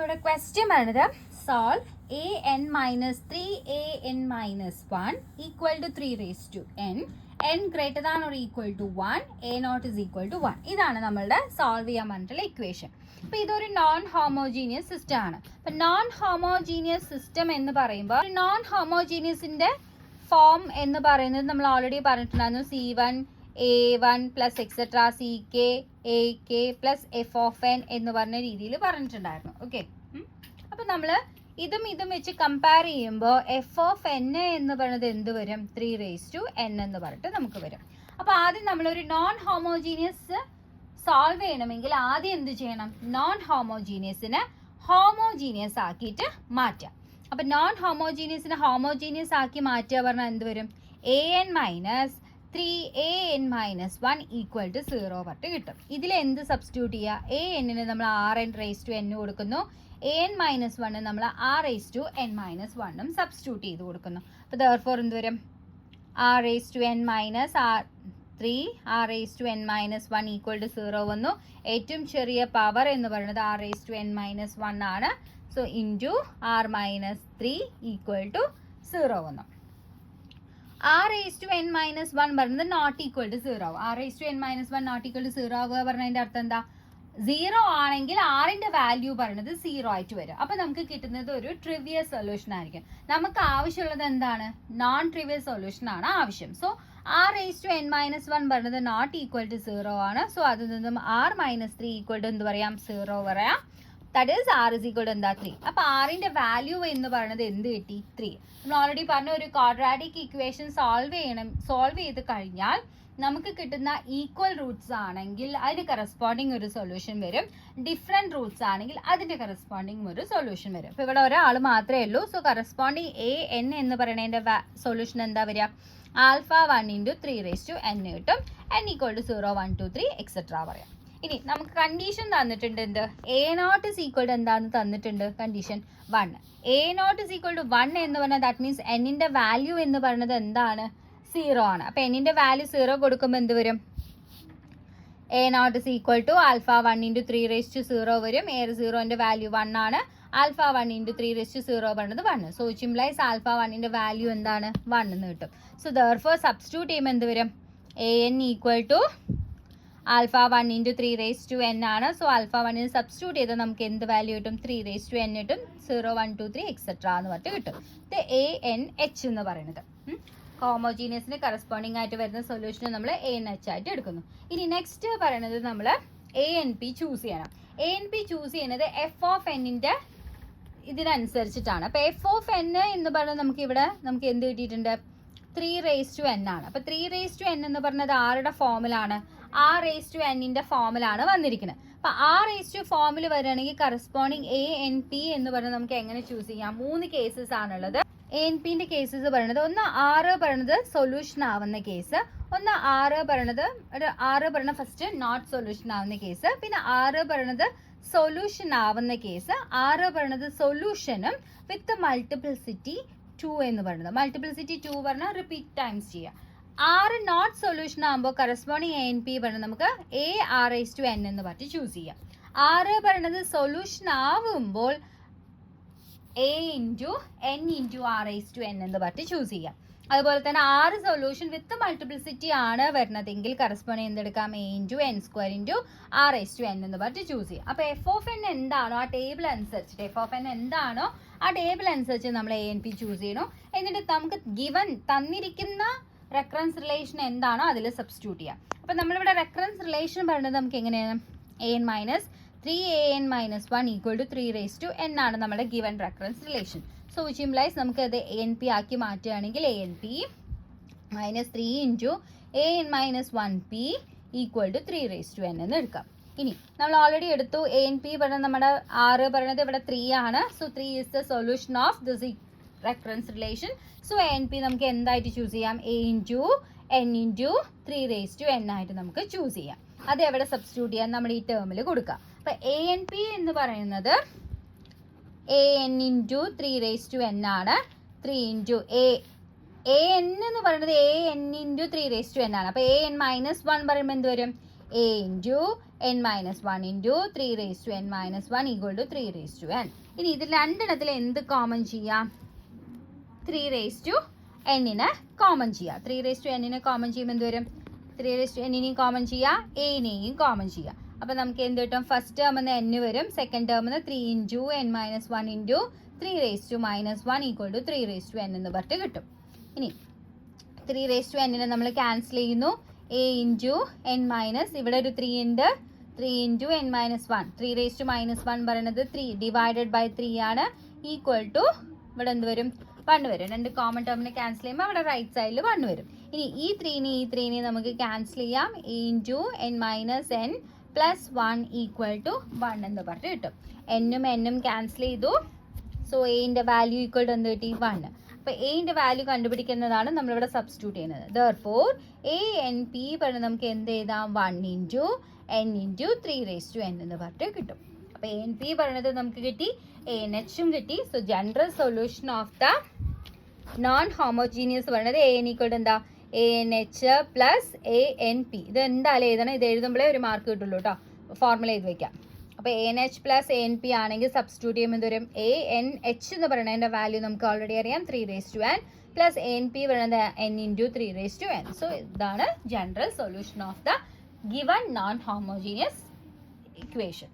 ഇവിടെ ക്വസ്റ്റ്യൻ പറയുന്നത് solve an minus 3an minus 1 equal to 3 raise to n greater than or equal to 1 a naught is equal to 1. ഇതാണ് നമ്മളുടെ solve ചെയ്യാൻ പറഞ്ഞിട്ടുള്ള equation. അപ്പൊ ഇതൊരു നോൺ ഹോമോജീനിയസ് സിസ്റ്റം ആണ്. അപ്പൊ നോൺ ഹോമോജീനിയസ് സിസ്റ്റം എന്ന് പറയുമ്പോൾ നോൺ ഹോമോജീനിയസിന്റെ ഫോം എന്ന് പറയുന്നത് നമ്മൾ ഓൾറെഡി പറഞ്ഞിട്ടുണ്ടായിരുന്നു. C1 A1 plus etcetera CK AK plus F(n) എന്ന് പറഞ്ഞ രീതിയിൽ പറഞ്ഞിട്ടുണ്ടായിരുന്നു. ഓക്കെ, അപ്പൊ നമ്മൾ ഇതും വെച്ച് കമ്പയർ ചെയ്യുമ്പോൾ F(n) എന്ന് പറയുന്നത് എന്ത് വരും? 3 റേസ് ടു n എന്ന് പറഞ്ഞിട്ട് നമുക്ക് വരും. അപ്പൊ ആദ്യം നമ്മളൊരു നോൺ ഹോമോജീനിയസ് സോൾവ് ചെയ്യണമെങ്കിൽ ആദ്യം എന്ത് ചെയ്യണം? നോൺ ഹോമോജീനിയസിനെ ഹോമോജീനിയസ് ആക്കിയിട്ട് മാറ്റാം. അപ്പൊ നോൺ ഹോമോജീനിയസിനെ ഹോമോജീനിയസ് ആക്കി മാറ്റുക പറഞ്ഞാൽ എന്ത് വരും? an minus 3an minus 1 equal to 0 പറഞ്ഞിട്ട് കിട്ടും. ഇതിൽ എന്ത് സബ്സ്റ്റിറ്റ്യൂട്ട് ചെയ്യുക? an നമ്മൾ rn റേസ് ടു n കൊടുക്കുന്നു, an മൈനസ് 1 നമ്മൾ r raise to n minus 1 substitute ചെയ്ത് കൊടുക്കുന്നു. അപ്പോൾ therefore എന്ത് വരും? r raise to n minus 3 r raise to n minus 1 equal to 0 വന്നു. ഏറ്റവും ചെറിയ പവർ എന്ന് പറയുന്നത് r raise to n minus 1 ആണ്. So into r minus 3 equal to 0 വന്നു. r raise to n minus 1 പറയുന്നത് not equal to 0. r raise to n minus 1 not equal to 0 ആവുക പറഞ്ഞതിൻ്റെ അർത്ഥം എന്താ? 0 ആണെങ്കിൽ ആറിന്റെ വാല്യൂ പറയുന്നത് 0 ആയിട്ട് വരും. അപ്പൊ നമുക്ക് കിട്ടുന്നത് ഒരു ട്രിവിയൽ സൊല്യൂഷൻ ആയിരിക്കും. നമുക്ക് ആവശ്യമുള്ളത് എന്താണ്? നോൺ ട്രിവിയൽ സൊല്യൂഷൻ ആണ് ആവശ്യം. So r raise to n minus 1 പറയുന്നത് നോട്ട് ഈക്വൽ ടു 0 ആണ്. സോ അതിൽ നിന്നും r മൈനസ് 3 ഈക്വൽ ടു എന്ത് പറയാം? 0 പറയാം. That is r is equal to എന്താ? 3. അപ്പൊ ആറിന്റെ വാല്യൂ എന്ന് പറയുന്നത് എന്ത് കിട്ടി? 3. നമ്മൾ ഓൾറെഡി പറഞ്ഞ ഒരു ക്വാഡ്രാറ്റിക് ഇക്വേഷൻ സോൾവ് ചെയ്ത് കഴിഞ്ഞാൽ നമുക്ക് കിട്ടുന്ന ഈക്വൽ റൂട്ട്സ് ആണെങ്കിൽ അതിന് കറസ്പോണ്ടിങ് ഒരു സൊല്യൂഷൻ വരും. ഡിഫറെന്റ് റൂട്ട്സ് ആണെങ്കിൽ അതിന്റെ കറസ്പോണ്ടിങ് ഒരു സൊല്യൂഷൻ വരും. ഇപ്പൊ ഇവിടെ ഒരാൾ മാത്രമേ ഉള്ളൂ. സോ കറസ്പോണ്ടിങ് an എന്ന് പറയുന്നതിന്റെ സൊല്യൂഷൻ എന്താ വരിക? Alpha 1 into 3 raise to n കിട്ടും. n ഈക്വൽ ടു 0 1 2 3 എക്സെട്ര പറയാം. ഇനി നമുക്ക് കണ്ടീഷൻ തന്നിട്ടുണ്ട്. എന്ത്? a naught is equal to എന്താന്ന് തന്നിട്ടുണ്ട്? Condition 1. a naught is equal to 1 എന്ന് പറഞ്ഞാൽ ദാറ്റ് മീൻസ് എന്നിന്റെ വാല്യൂ എന്ന് പറയുന്നത് എന്താണ്? 0 ആണ്. അപ്പൊ എന്നിന്റെ വാല്യൂ 0 കൊടുക്കുമ്പോൾ എന്ത് വരും? a naught is equal to alpha 1 into 3 raise to 0 വരും. a 0ന്റെ വാല്യൂ 1 ആണ്. ആൽഫ 1 ഇൻറ്റു 3 റേസ് ടു 0 പറയുന്നത് 1. സോ വിച്ച് ഇംപ്ലൈസ് ആൽഫ 1ന്റെ വാല്യൂ എന്താണ്? 1 എന്ന് കിട്ടും. സോ ദെർഫോർ സബ്സ്റ്റിറ്റ്യൂട്ട് ചെയ്യുമ്പോൾ എന്ത് വരും? an equal to alpha 1 into 3 raise to n ആണ്. സോ ആൽഫ 1ന് സബ്സ്റ്റിറ്റ്യൂട്ട് ചെയ്താൽ നമുക്ക് എന്ത് വാല്യൂ കിട്ടും? 3 റേസ് ടു n കിട്ടും. 0 1 2 3 എക്സെട്ര എന്ന് പറഞ്ഞിട്ട് കിട്ടും. ഇത് ANH എന്ന് പറയുന്നത് ഹോമോജീനിയസിന് കറസ്പോണ്ടിങ് ആയിട്ട് വരുന്ന സൊല്യൂഷൻ നമ്മൾ ANH ആയിട്ട് എടുക്കുന്നു. ഇനി നെക്സ്റ്റ് പറയുന്നത് നമ്മൾ ANP ചൂസ് ചെയ്യണം. ANP ചൂസ് ചെയ്യുന്നത് f(n)ന്റെ ഇതിനനുസരിച്ചിട്ടാണ്. അപ്പൊ f(n) എന്ന് പറഞ്ഞാൽ നമുക്ക് എന്ത് കിട്ടിയിട്ടുണ്ട്? 3 റേസ് ടു n ആണ്. അപ്പൊ 3 റേസ് ടു n എന്ന് പറഞ്ഞത് ആരുടെ ഫോമിലാണ്? r റേസ് ടു n-ന്റെ ഫോമിലാണ് വന്നിരിക്കുന്നത്. അപ്പൊ r റേസ് ടു ഫോമിൽ വരികയാണെങ്കിൽ കറസ്പോണ്ടിങ് ANP എന്ന് പറഞ്ഞാൽ നമുക്ക് എങ്ങനെ ചൂസ് ചെയ്യാം? 3 കേസസ് ആണുള്ളത്. ANPന്റെ കേസസ് പറയുന്നത് ഒന്ന് r പറയുന്നത് സൊല്യൂഷൻ ആവുന്ന കേസ്, ഒന്ന് r പറയുന്നത് ഫസ്റ്റ് നോട്ട് സൊല്യൂഷൻ ആവുന്ന കേസ്, പിന്നെ r പറയുന്നത് സൊല്യൂഷൻ ആവുന്ന കേസ്, r പറയുന്നത് സൊല്യൂഷനും വിത്ത് മൾട്ടിപ്ലിസിറ്റി 2 എന്ന് പറയുന്നത്. മൾട്ടിപ്ലിസിറ്റി 2 പറഞ്ഞാൽ റിപ്പീറ്റ് ടൈംസ് ചെയ്യുക. r നോട്ട് സൊല്യൂഷൻ ആകുമ്പോൾ കറസ്പോണ്ടിങ് ANP പറയുന്നത് നമുക്ക് r റേസ് ടു n എന്ന് പറഞ്ഞ് ചൂസ് ചെയ്യാം. r പറയുന്നത് സൊല്യൂഷൻ ആവുമ്പോൾ a into n into r raise to n എന്ന് പറഞ്ഞ് ചൂസ് ചെയ്യാം. അതുപോലെ തന്നെ r സൊല്യൂഷൻ വിത്ത് മൾട്ടിപ്ലിസിറ്റി ആണ് വരുന്നതെങ്കിൽ കറസ്പോണ്ടിങ് എന്തെടുക്കാം? a into n square into r raise to n എന്ന് പറഞ്ഞ് ചൂസ് ചെയ്യാം. അപ്പോൾ f(n) എന്താണോ ആ ടേബിൾ അനുസരിച്ചിട്ട് ആ ടേബിൾ അനുസരിച്ച് നമ്മൾ ANP ചൂസ് ചെയ്യണം. എന്നിട്ട് നമുക്ക് ഗിവൻ തന്നിരിക്കുന്ന റെക്കറൻസ് റിലേഷൻ എന്താണോ അതിൽ സബ്സ്റ്റിറ്റ്യൂട്ട് ചെയ്യാം. അപ്പം നമ്മളിവിടെ റെക്കറൻസ് റിലേഷൻ പറയുന്നത് നമുക്ക് എങ്ങനെയാണ്? an minus 3an minus 1 equal to 3 raise to n ആണ് നമ്മുടെ given recurrence relation. So which implies നമുക്ക് അത് ANP ആക്കി മാറ്റുകയാണെങ്കിൽ ANP minus 3 into an minus 1p equal to 3 raise to n എന്ന് എടുക്കാം. ഇനി നമ്മൾ ഓൾറെഡി എടുത്തു. ANP പറയുന്നത് നമ്മുടെ r പറയുന്നത് ഇവിടെ 3 ആണ്. So 3 is the solution of this recurrence relation. So ANP നമുക്ക് എന്തായിട്ട് ചൂസ് ചെയ്യാം? a into n into 3 raise to n ആയിട്ട് നമുക്ക് ചൂസ് ചെയ്യാം. അത് എവിടെ സബ്സ്റ്റിറ്റ്യൂട്ട് ചെയ്യാൻ? നമ്മൾ ഈ ടേമിൽ കൊടുക്കാം. അപ്പൊ ANP എന്ന് പറയുന്നത് an into 3 raise to n ആണ്. 3 ഇൻറ്റു an എന്ന് പറയുന്നത് an into 3 raise to n ആണ്. അപ്പൊ an മൈനസ് 1 പറയുമ്പോൾ എന്ത് വരും? a into n minus 1 into 3 raised to n minus 1 equal to 3 raised to n. ഇനി ഇതിൽ രണ്ടെണ്ണത്തിൽ എന്ത് കോമൺ ചെയ്യാം? 3 raised to n നെ കോമൺ ചെയ്യാം. 3 raised to n നെ കോമൺ ചെയ്യുമ്പോൾ എന്ത് വരും? 3 raised to n നെയും കോമൺ ചെയ്യാം, a നെയും കോമൺ ചെയ്യാം. അപ്പോൾ നമുക്ക് എന്ത് കിട്ടും? ഫസ്റ്റ് ടേമിന് n വരും, സെക്കൻഡ് ടേമിന് 3 into n minus 1 into 3 raised to minus 1 equal to 3 raised to n എന്ന് പറഞ്ഞിട്ട് കിട്ടും. ഇനി 3 raised to n നെ നമ്മൾ ക്യാൻസൽ ചെയ്യുന്നു. a into n മൈനസ് ഇവിടെ ഒരു 3 ഉണ്ട്, 3 into n minus 1. 3 raised to minus 1 പറയുന്നത് 3 ഡിവൈഡഡ് ബൈ 3 ആണ്, ഈക്വൽ ടു ഇവിടെ എന്ത് വരും? 1 വരും. രണ്ട് കോമൺ ടേമിനെ ക്യാൻസൽ ചെയ്യുമ്പോൾ അവിടെ റൈറ്റ് സൈഡിൽ 1 വരും. ഇനി ഈ 3നെ നമുക്ക് ക്യാൻസൽ ചെയ്യാം. a into n minus n plus 1 equal to 1 എന്ന് പറഞ്ഞിട്ട് കിട്ടും. എന്നും എന്നും ക്യാൻസൽ ചെയ്തു. സോ എന്റെ വാല്യൂ ഈക്വൽ ടു എന്ത് കിട്ടി? 1. അപ്പോൾ എന്റെ വാല്യൂ കണ്ടുപിടിക്കുന്നതാണ് നമ്മളിവിടെ സബ്സ്റ്റിറ്റ്യൂട്ട് ചെയ്യുന്നത്. ദെർഫോർ ANP പറഞ്ഞ് നമുക്ക് എന്ത് എഴുതാം? 1 into n into 3 raised to n എന്ന് പറഞ്ഞിട്ട് കിട്ടും. അപ്പോൾ ANP പറയുന്നത് നമുക്ക് കിട്ടി, ANHും കിട്ടി. So general solution of the non homogeneous പറയുന്നത് AN ഈക്വൽ ടു എന്താ? ANH plus ANP. ഇത് എന്തായാലും എഴുതണം, ഇത് എഴുതുമ്പോഴേ ഒരു മാർക്ക് കിട്ടുള്ളൂ കേട്ടോ. ഫോർമുല എഴുതി വയ്ക്കാം. അപ്പോൾ ANH പ്ലസ് ANP ആണെങ്കിൽ സബ്സ്റ്റിറ്റ്യൂട്ട് ചെയ്യുമ്പോൾ വരും ANH എന്ന് പറയുന്നതിൻ്റെ വാല്യൂ നമുക്ക് ഓൾറെഡി അറിയാം, 3 raised to n plus ANP പറയുന്നത് n into 3 raised to n. So ഇതാണ് general solution of the given non homogeneous equation.